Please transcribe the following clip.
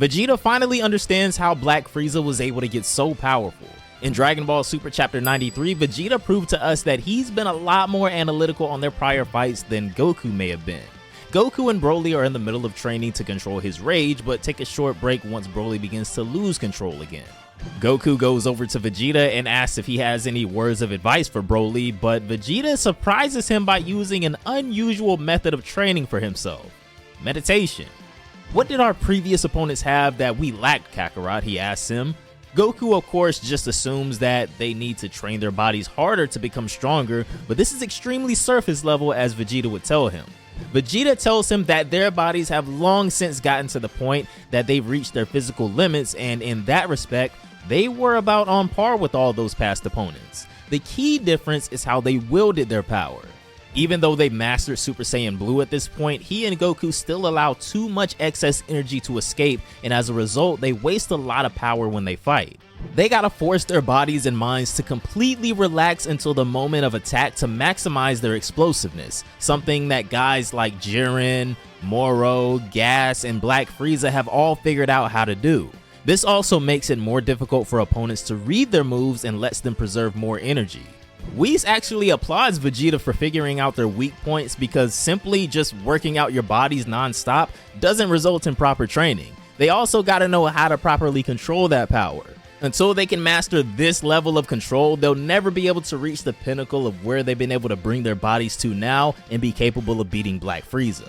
Vegeta finally understands how Black Frieza was able to get so powerful. In Dragon Ball Super Chapter 93, Vegeta proved to us that he's been a lot more analytical on their prior fights than Goku may have been. Goku and Broly are in the middle of training to control his rage, but take a short break once Broly begins to lose control again. Goku goes over to Vegeta and asks if he has any words of advice for Broly, but Vegeta surprises him by using an unusual method of training for himself: meditation. What did our previous opponents have that we lacked, Kakarot? He asks him. Goku, of course, just assumes that they need to train their bodies harder to become stronger, but this is extremely surface level, as Vegeta would tell him. Vegeta tells him that their bodies have long since gotten to the point that they've reached their physical limits, and in that respect, they were about on par with all those past opponents. The key difference is how they wielded their power. Even though they mastered Super Saiyan Blue at this point, he and Goku still allow too much excess energy to escape, and as a result, they waste a lot of power when they fight. They gotta force their bodies and minds to completely relax until the moment of attack to maximize their explosiveness, something that guys like Jiren, Moro, Gas, and Black Frieza have all figured out how to do. This also makes it more difficult for opponents to read their moves and lets them preserve more energy. Whis actually applauds Vegeta for figuring out their weak points, because simply just working out your bodies non-stop doesn't result in proper training. They also gotta know how to properly control that power. Until they can master this level of control, they'll never be able to reach the pinnacle of where they've been able to bring their bodies to now and be capable of beating Black Frieza.